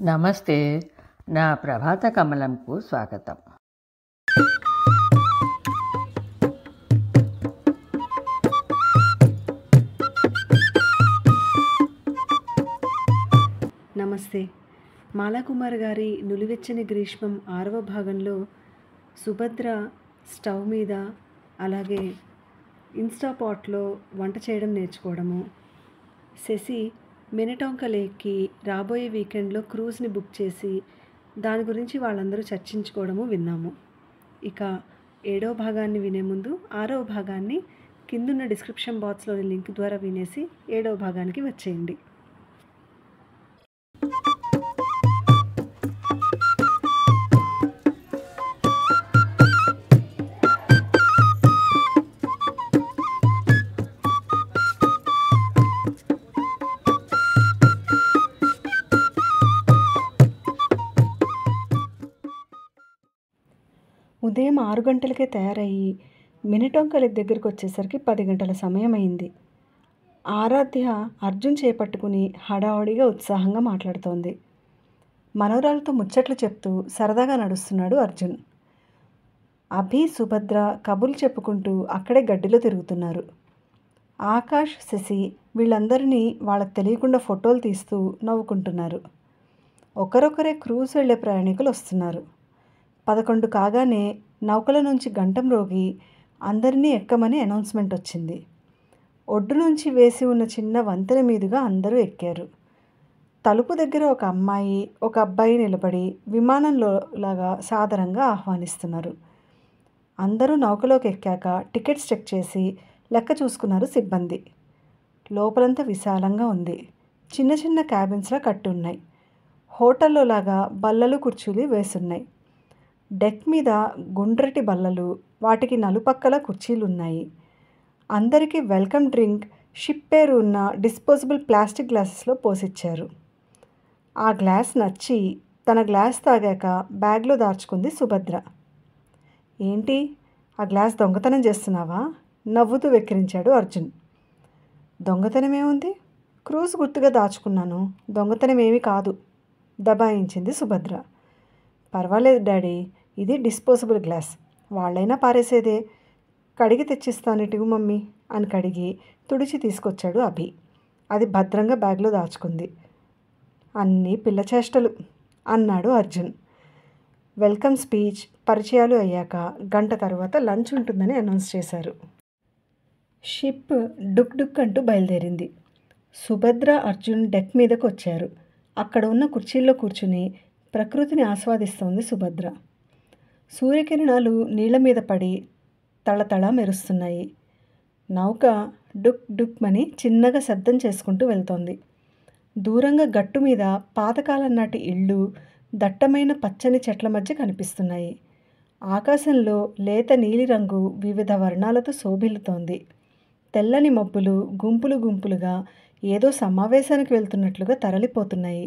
నమస్తే. నా ప్రభాత కమలంకు స్వాగతం. నమస్తే. మాలాకుమార్ గారి నులివెచ్చని గ్రీష్మం 6వ భాగంలో సుభద్ర స్టవ్ మీద అలాగే ఇన్స్టాపాట్లో వంట చేయడం నేర్చుకోవడము, శశి మినటొంక లేక్కి రాబోయే వీకెండ్లో క్రూజ్ని బుక్ చేసి దాని గురించి వాళ్ళందరూ చర్చించుకోవడము విన్నాము. ఇక 7వ భాగాన్ని వినే ముందు 6వ భాగాన్ని కిందున్న డిస్క్రిప్షన్ బాక్స్లోని లింక్ ద్వారా వినేసి 7వ భాగానికి వచ్చేయండి. ఉదయం 6 గంటలకే తయారయ్యి మినటొంక లేక్ దగ్గరికి వచ్చేసరికి 10 గంటల సమయం అయింది. ఆరాధ్య అర్జున్ చేపట్టుకుని హడావుడిగా ఉత్సాహంగా మాట్లాడుతోంది. మనవరాలతో ముచ్చట్లు చెప్తూ సరదాగా నడుస్తున్నాడు అర్జున్. అభి, సుభద్ర కబుర్లు చెప్పుకుంటూ అక్కడే గడ్డిలో తిరుగుతున్నారు. ఆకాష్, శశి వీళ్ళందరినీ వాళ్ళకి తెలియకుండా ఫోటోలు తీస్తూ నవ్వుకుంటున్నారు. ఒకరొకరే క్రూజ్ వెళ్లే ప్రయాణికులు వస్తున్నారు. 11 కాగానే నౌకల నుంచి గంటం రోగి అందరినీ ఎక్కమని అనౌన్స్మెంట్ వచ్చింది. ఒడ్డు నుంచి వేసి ఉన్న చిన్న వంతెన మీదుగా అందరూ ఎక్కారు. తలుపు దగ్గర ఒక అమ్మాయి, ఒక అబ్బాయి నిలబడి విమానంలో లాగా సాదరంగా ఆహ్వానిస్తున్నారు. అందరూ నౌకలోకి ఎక్కాక టికెట్స్ చెక్ చేసి లెక్క చూసుకున్నారు సిబ్బంది. లోపలంతా విశాలంగా ఉంది. చిన్న చిన్న క్యాబిన్స్లా కట్టి ఉన్నాయి. హోటల్లో లాగా బల్లలు, కుర్చీలు వేసున్నాయి. డెక్ మీద గుండ్రటి బల్లలు, వాటికి నలుపక్కల కుర్చీలున్నాయి. అందరికీ వెల్కమ్ డ్రింక్ షిప్ పేరు ఉన్న డిస్పోజబుల్ ప్లాస్టిక్ గ్లాసెస్లో పోసిచ్చారు. ఆ గ్లాస్ నచ్చి తన గ్లాస్ తాగాక బ్యాగ్లో దాచుకుంది సుభద్ర. ఏంటి, ఆ గ్లాస్ దొంగతనం చేస్తున్నావా? నవ్వుతూ వెక్కిరించాడు అర్జున్. దొంగతనమేముంది, క్రూజ్ గుర్తుగా దాచుకున్నాను, దొంగతనమేమీ కాదు దబాయించింది సుభద్ర. పర్వాలేదు డాడీ, ఇది డిస్పోజబుల్ గ్లాస్, వాళ్ళైనా పారేసేదే, కడిగి తెచ్చిస్తాను ఇటు మమ్మీ అని కడిగి తుడిచి తీసుకొచ్చాడు అభి. అది భద్రంగా బ్యాగ్లో దాచుకుంది. అన్నీ పిల్లచేష్టలు అన్నాడు అర్జున్. వెల్కమ్ స్పీచ్, పరిచయాలు అయ్యాక గంట తర్వాత లంచ్ ఉంటుందని అనౌన్స్ చేశారు. షిప్ డుక్ డుక్ అంటూ బయలుదేరింది. సుభద్ర, అర్జున్ డెక్ మీదకు వచ్చారు. అక్కడ ఉన్న కుర్చీల్లో కూర్చుని ప్రకృతిని ఆస్వాదిస్తోంది సుభద్ర. సూర్యకిరణాలు నీళ్ల మీద పడి తళతళ మెరుస్తున్నాయి. నౌక డుక్ డుక్ మని చిన్నగా శబ్దం చేసుకుంటూ వెళ్తోంది. దూరంగా గట్టు మీద పాతకాలం నాటి ఇళ్ళు దట్టమైన పచ్చని చెట్ల మధ్య కనిపిస్తున్నాయి. ఆకాశంలో లేత నీలిరంగు వివిధ వర్ణాలతో శోభిల్లుతోంది. తెల్లని మబ్బులు గుంపులు గుంపులుగా ఏదో సమావేశానికి వెళ్తున్నట్లుగా తరలిపోతున్నాయి.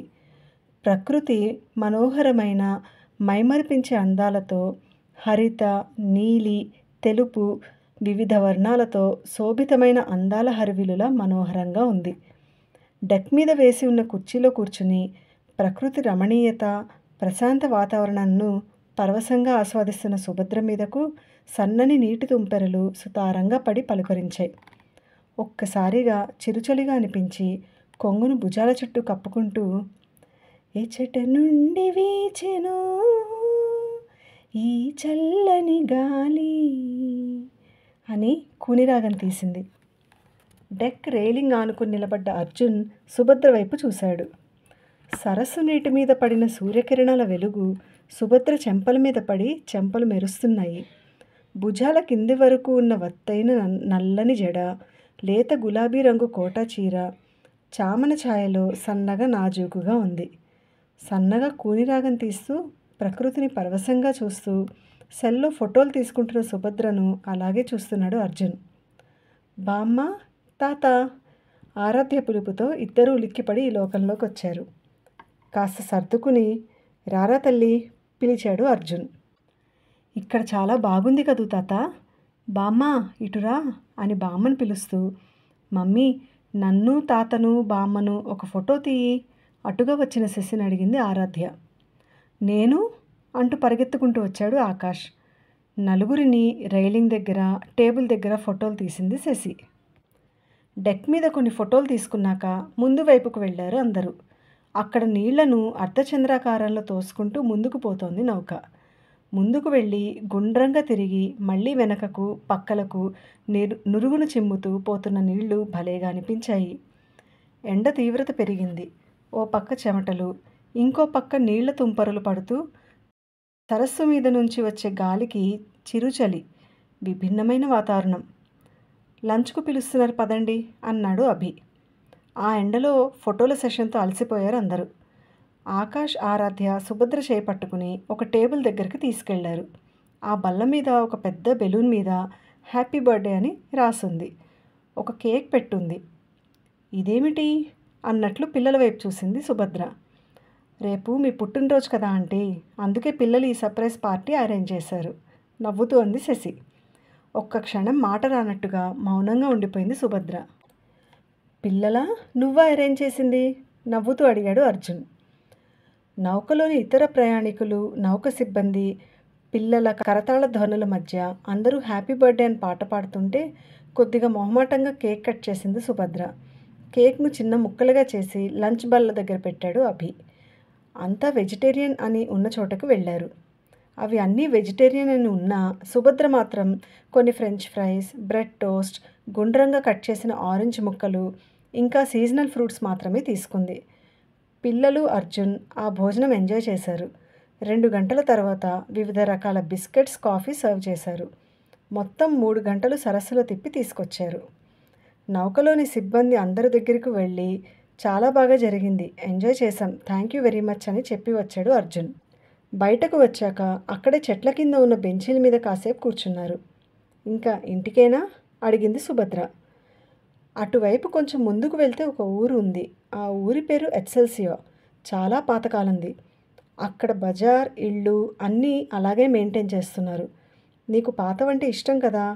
ప్రకృతి మనోహరమైన మైమరిపించే అందాలతో హరిత, నీలి, తెలుపు వివిధ వర్ణాలతో శోభితమైన అందాల హరివిలులా మనోహరంగా ఉంది. డెక్ మీద వేసి ఉన్న కుర్చీలో కూర్చుని ప్రకృతి రమణీయత, ప్రశాంత వాతావరణాన్ని పరవశంగా ఆస్వాదిస్తున్న సుభద్ర మీదకు సన్నని నీటి తుంపెరలు సుతారంగా పడి పలుకరించాయి. ఒక్కసారిగా చిరుచలిగా అనిపించి కొంగును భుజాల చుట్టూ కప్పుకుంటూ ఎచట నుండి వీచెను ఈ చల్లని గాలి అని కూనిరాగం తీసింది. డెక్ రైలింగ్ ఆనుకుని నిలబడ్డ అర్జున్ సుభద్ర వైపు చూశాడు. సరస్సు నీటి మీద పడిన సూర్యకిరణాల వెలుగు సుభద్ర చెంపల మీద పడి చెంపలు మెరుస్తున్నాయి. భుజాల కింది వరకు ఉన్న వత్తైన నల్లని జడ, లేత గులాబీ రంగు కోటా చీర చామన ఛాయలో సన్నగా నాజూకుగా ఉంది. సన్నగా కూనిరాగం తీస్తూ ప్రకృతిని పరవశంగా చూస్తూ సెల్లో ఫోటోలు తీసుకుంటున్న సుభద్రను అలాగే చూస్తున్నాడు అర్జున్. బామ్మ, తాత ఆరాధ్య పిలుపుతో ఇద్దరూ ఉలిక్కిపడి ఈ లోకంలోకి వచ్చారు. కాస్త సర్దుకుని రారా తల్లి పిలిచాడు అర్జున్. ఇక్కడ చాలా బాగుంది కదూ తాత, బామ్మ ఇటురా అని బామ్మను పిలుస్తూ, మమ్మీ నన్ను తాతను బామ్మను ఒక ఫోటో తీయి అటుగా వచ్చిన శశిని అడిగింది ఆరాధ్య. నేను అంటూ పరిగెత్తుకుంటూ వచ్చాడు ఆకాష్. నలుగురిని రైలింగ్ దగ్గర, టేబుల్ దగ్గర ఫోటోలు తీసింది శశి. డెక్ మీద కొన్ని ఫోటోలు తీసుకున్నాక ముందు వైపుకు వెళ్ళారు అందరూ. అక్కడ నీళ్లను అర్ధచంద్రాకారంలో తోసుకుంటూ ముందుకు పోతోంది నౌక. ముందుకు వెళ్ళి గుండ్రంగా తిరిగి మళ్ళీ వెనకకు పక్కలకు నురుగును చిమ్ముతూ పోతున్న నీళ్లు భలేగా అనిపించాయి. ఎండ తీవ్రత పెరిగింది. ఓ పక్క చెమటలు, ఇంకో పక్క నీళ్ల తుంపరులు పడుతూ సరస్సు మీద నుంచి వచ్చే గాలికి చిరుచలి. విభిన్నమైన వాతావరణం. లంచ్కు పిలుస్తున్నారు పదండి అన్నాడు అభి. ఆ ఎండలో ఫోటోల సెషన్తో అలసిపోయారు అందరూ. ఆకాష్, ఆరాధ్య సుభద్ర చేపట్టుకుని ఒక టేబుల్ దగ్గరికి తీసుకెళ్లారు. ఆ బల్ల మీద ఒక పెద్ద బెలూన్ మీద హ్యాపీ బర్త్డే అని రాసుంది. ఒక కేక్ పెట్టుంది. ఇదేమిటి అన్నట్లు పిల్లల వైపు చూసింది సుభద్ర. రేపు మీ పుట్టినరోజు కదా ఆంటీ, అందుకే పిల్లలు ఈ సర్ప్రైజ్ పార్టీ అరేంజ్ చేశారు నవ్వుతూ అంది శశి. ఒక్క క్షణం మాట రానట్టుగా మౌనంగా ఉండిపోయింది సుభద్ర. పిల్లలా, నువ్వా అరేంజ్ చేసింది నవ్వుతూ అడిగాడు అర్జున్. నౌకలోని ఇతర ప్రయాణికులు, నౌక సిబ్బంది, పిల్లల కరతాళ ధ్వనుల మధ్య అందరూ హ్యాపీ బర్త్డే అని పాట పాడుతుంటే కొద్దిగా మొహమాటంగా కేక్ కట్ చేసింది సుభద్ర. కేక్ను చిన్న ముక్కలుగా చేసి లంచ్ బల్ల దగ్గర పెట్టాడు అభి. అంతా వెజిటేరియన్ అని ఉన్న చోటకు వెళ్ళారు. అవి అన్నీ వెజిటేరియన్ అని ఉన్నా సుభద్ర మాత్రం కొన్ని ఫ్రెంచ్ ఫ్రైస్, బ్రెడ్ టోస్ట్, గుండ్రంగా కట్ చేసిన ఆరెంజ్ ముక్కలు, ఇంకా సీజనల్ ఫ్రూట్స్ మాత్రమే తీసుకుంది. పిల్లలు, అర్జున్ ఆ భోజనం ఎంజాయ్ చేశారు. 2 గంటల తర్వాత వివిధ రకాల బిస్కెట్స్, కాఫీ సర్వ్ చేశారు. మొత్తం 3 గంటలు సరస్సులో తిప్పి తీసుకొచ్చారు. నౌకలోని సిబ్బంది అందరి దగ్గరకు వెళ్ళి చాలా బాగా జరిగింది, ఎంజాయ్ చేశాం, థ్యాంక్ యూ వెరీ మచ్ అని చెప్పి వచ్చాడు అర్జున్. బయటకు వచ్చాక అక్కడే చెట్ల కింద ఉన్న బెంచీల మీద కాసేపు కూర్చున్నారు. ఇంకా ఇంటికేనా అడిగింది సుభద్ర. అటువైపు కొంచెం ముందుకు వెళ్తే ఒక ఊరు ఉంది. ఆ ఊరి పేరు ఎక్సెల్సియో. చాలా పాతకాలంది. అక్కడ బజార్, ఇళ్ళు అన్నీ అలాగే మెయింటైన్ చేస్తున్నారు. నీకు పాతవంటే ఇష్టం కదా,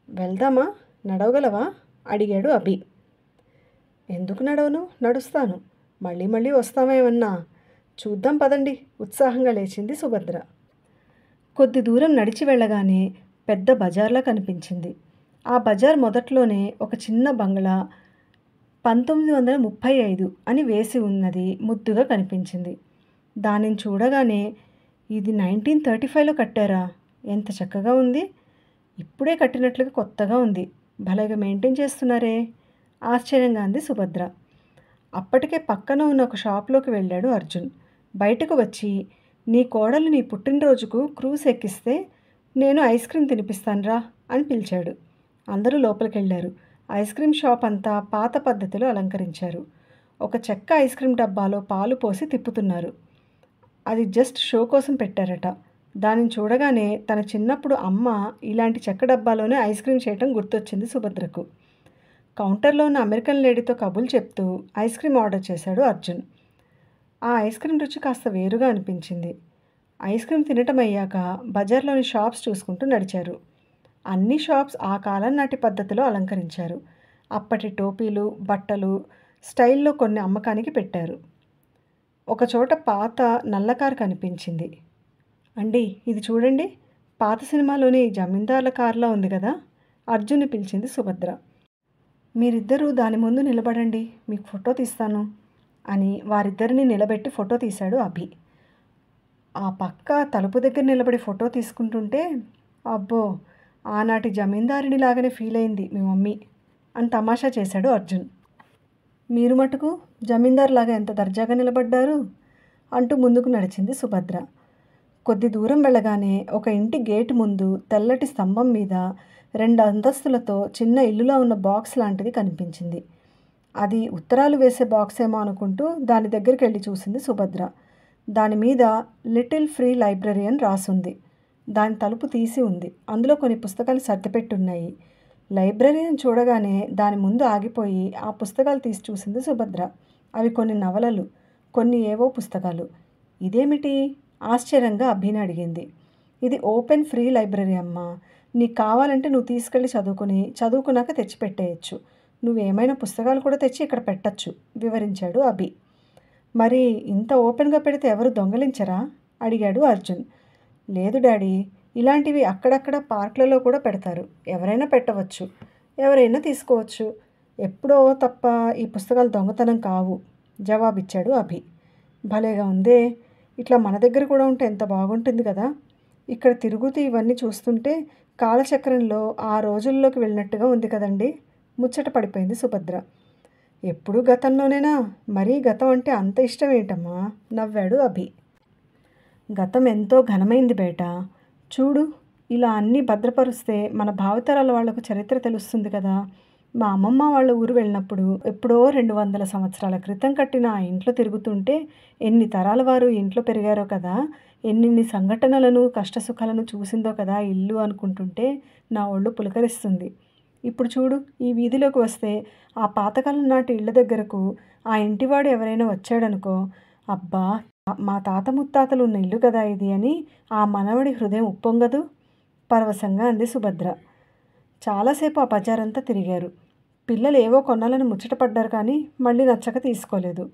వెళ్దామా, నడవగలవా అడిగాడు అభి. ఎందుకు నడవను, నడుస్తాను, మళ్ళీ మళ్ళీ వస్తామేమన్నా, చూద్దాం పదండి ఉత్సాహంగా లేచింది సుభద్ర. కొద్ది దూరం నడిచి వెళ్ళగానే పెద్ద బజార్లా కనిపించింది. ఆ బజార్ మొదట్లోనే ఒక చిన్న బంగ్లా 1935 అని వేసి ఉన్నది ముద్దుగా కనిపించింది. దానిని చూడగానే ఇది 1935లో కట్టారా, ఎంత చక్కగా ఉంది, ఇప్పుడే కట్టినట్లుగా కొత్తగా ఉంది, భలేగా మెయింటైన్ చేస్తున్నారే ఆశ్చర్యంగా అంది సుభద్ర. అప్పటికే పక్కన ఉన్న ఒక షాప్లోకి వెళ్ళాడు అర్జున్. బయటకు వచ్చి, నీ కోడలు నీ పుట్టినరోజుకు క్రూజ్ ఎక్కిస్తే నేను ఐస్ క్రీమ్ తినిపిస్తానురా అని పిలిచాడు. అందరూ లోపలికి వెళ్ళారు. ఐస్ క్రీమ్ షాప్ అంతా పాత పద్ధతిలో అలంకరించారు. ఒక చెక్క ఐస్ క్రీమ్ డబ్బాలో పాలు పోసి తిప్పుతున్నారు. అది జస్ట్ షో కోసం పెట్టారట. దానిని చూడగానే తన చిన్నప్పుడు అమ్మ ఇలాంటి చెక్క డబ్బాలోనే ఐస్ క్రీమ్ చేయటం గుర్తొచ్చింది సుభద్రకు. కౌంటర్లో ఉన్న అమెరికన్ లేడీతో కబుర్లు చెప్తూ ఐస్ క్రీమ్ ఆర్డర్ చేశాడు అర్జున్. ఆ ఐస్ క్రీమ్ రుచి కాస్త వేరుగా అనిపించింది. ఐస్ క్రీమ్ తినటం అయ్యాక బజార్లోని షాప్స్ చూసుకుంటూ నడిచారు. అన్ని షాప్స్ ఆ కాలం నాటి పద్ధతిలో అలంకరించారు. అప్పటి టోపీలు, బట్టలు స్టైల్లో కొన్ని అమ్మకానికి పెట్టారు. ఒకచోట పాత నల్ల కారు కనిపించింది. అండి ఇది చూడండి, పాత సినిమాలోని జమీందార్ల కారులా ఉంది కదా, అర్జున్ని పిలిచింది సుభద్ర. మీరిద్దరూ దాని ముందు నిలబడండి, మీకు ఫోటో తీస్తాను అని వారిద్దరిని నిలబెట్టి ఫోటో తీశాడు అభి. ఆ పక్క తలుపు దగ్గర నిలబడి ఫోటో తీసుకుంటుంటే, అబ్బో ఆనాటి జమీందారిని లాగానే ఫీల్ అయింది మీ మమ్మీ అని తమాషా చేశాడు అర్జున్. మీరు మటుకు జమీందారులాగా ఎంత దర్జాగా నిలబడ్డారు అంటూ ముందుకు నడిచింది సుభద్ర. కొద్ది దూరం వెళ్ళగానే ఒక ఇంటి గేటు ముందు తెల్లటి స్తంభం మీద 2 అంతస్తులతో చిన్న ఇల్లులో ఉన్న బాక్స్ లాంటిది కనిపించింది. అది ఉత్తరాలు వేసే బాక్స్ ఏమో అనుకుంటూ దాని దగ్గరికి వెళ్ళి చూసింది సుభద్ర. దాని మీద లిటిల్ ఫ్రీ లైబ్రరీ అని రాసుంది. దాని తలుపు తీసి ఉంది. అందులో కొన్ని పుస్తకాలు సర్దిపెట్టున్నాయి. లైబ్రరీ అని చూడగానే దాని ముందు ఆగిపోయి ఆ పుస్తకాలు తీసి చూసింది సుభద్ర. అవి కొన్ని నవలలు, కొన్ని ఏవో పుస్తకాలు. ఇదేమిటి ఆశ్చర్యంగా అభిని అడిగింది. ఇది ఓపెన్ ఫ్రీ లైబ్రరీ అమ్మా, నీకు కావాలంటే నువ్వు తీసుకెళ్ళి చదువుకున్నాక తెచ్చిపెట్టేయచ్చు, నువ్వేమైనా పుస్తకాలు కూడా తెచ్చి ఇక్కడ పెట్టచ్చు వివరించాడు అభి. మరి ఇంత ఓపెన్గా పెడితే ఎవరు దొంగలించరా? అడిగాడు అర్జున్. లేదు డాడీ, ఇలాంటివి అక్కడక్కడ పార్కులలో కూడా పెడతారు. ఎవరైనా పెట్టవచ్చు, ఎవరైనా తీసుకోవచ్చు. ఎప్పుడో తప్ప ఈ పుస్తకాలు దొంగతనం కావు జవాబిచ్చాడు అభి. భలేగా ఉందే, ఇట్లా మన దగ్గర కూడా ఉంటే ఎంత బాగుంటుంది కదా. ఇక్కడ తిరుగుతూ ఇవన్నీ చూస్తుంటే కాలచక్రంలో ఆ రోజుల్లోకి వెళ్ళినట్టుగా ఉంది కదండి. ముచ్చట పడిపోయింది సుభద్ర. ఎప్పుడూ గతంలోనేనా? మరీ గతం అంటే అంత ఇష్టం ఏంటమ్మా? నవ్వాడు అభి. గతం ఎంతో ఘనమైంది బేట. చూడు, ఇలా అన్నీ భద్రపరుస్తే మన భావితరాల వాళ్లకు చరిత్ర తెలుస్తుంది కదా. మా అమ్మమ్మ వాళ్ళ ఊరు వెళ్ళినప్పుడు ఎప్పుడో 200 సంవత్సరాల క్రితం కట్టిన ఆ ఇంట్లో తిరుగుతుంటే ఎన్ని తరాల వారు ఇంట్లో పెరిగారో కదా, ఎన్నిన్ని సంఘటనలను కష్టసుఖాలను చూసిందో కదా ఇల్లు అనుకుంటుంటే నా ఒళ్ళు పులకరిస్తుంది. ఇప్పుడు చూడు, ఈ వీధిలోకి వస్తే ఆ పాతకాలం నాటి ఇళ్ల దగ్గరకు ఆ ఇంటివాడు ఎవరైనా వచ్చాడనుకో, అబ్బా మా తాత ముత్తాతలు ఉన్న ఇల్లు కదా ఇది అని ఆ మనవడి హృదయం ఉప్పొంగదు. పరవశంగా అంది సుభద్ర. చాలాసేపు ఆ బజారంతా తిరిగారు. పిల్లలు ఏవో కొనాలని ముచ్చటపడ్డారు కానీ మళ్ళీ నచ్చక తీసుకోలేదు.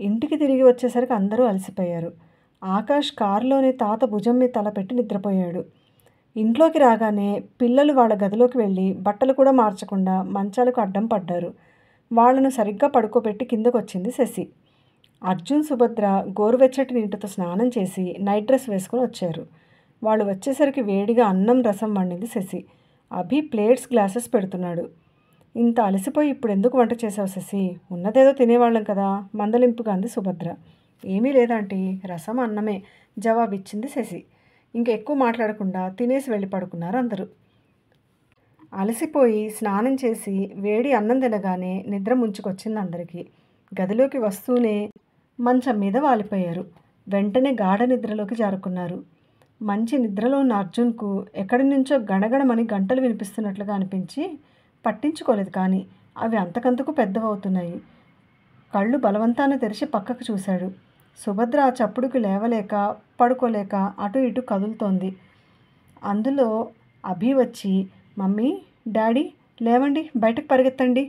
ఇంటికి తిరిగి వచ్చేసరికి అందరూ అలసిపోయారు. ఆకాష్ కారులోనే తాత భుజం మీద తల పెట్టి నిద్రపోయాడు. ఇంట్లోకి రాగానే పిల్లలు వాళ్ళ గదిలోకి వెళ్ళి బట్టలు కూడా మార్చకుండా మంచాలకు అడ్డం పడ్డారు. వాళ్లను సరిగ్గా పడుకోబెట్టి కిందకు వచ్చింది శశి. అర్జున్, సుభద్ర గోరువెచ్చటి నీటితో స్నానం చేసి నైట్ డ్రెస్ వేసుకుని వచ్చారు. వాళ్ళు వచ్చేసరికి వేడిగా అన్నం రసం వండింది శశి. అభి ప్లేట్స్ గ్లాసెస్ పెడుతున్నాడు. ఇంత అలసిపోయి ఇప్పుడు ఎందుకు వంట చేసావు శశి? ఉన్నదేదో తినేవాళ్ళం కదా, మందలింపుగా అంది సుభద్ర. ఏమీ లేదంటీ, రసం అన్నమే జవాబిచ్చింది శశి. ఇంకెక్కువ మాట్లాడకుండా తినేసి వెళ్ళి పడుకున్నారు అందరూ. అలసిపోయి స్నానం చేసి వేడి అన్నం తినగానే నిద్ర ముంచుకొచ్చింది అందరికీ. గదిలోకి వస్తూనే మంచం మీద వాలిపోయారు. వెంటనే గాఢ నిద్రలోకి జారుకున్నారు. మంచి నిద్రలో ఉన్న అర్జున్కు ఎక్కడి నుంచో గణగణమని గంటలు వినిపిస్తున్నట్లుగా అనిపించి పట్టించుకోలేదు. కానీ అవి అంతకంతకు పెద్దవవుతున్నాయి. కళ్ళు బలవంతాన తెరిచి పక్కకు చూశాడు. సుభద్ర ఆ చప్పుడుకి లేవలేక పడుకోలేక అటు ఇటు కదులుతోంది. అందులో అభి వచ్చి, మమ్మీ, డాడీ లేవండి, బయటకు పరిగెత్తండి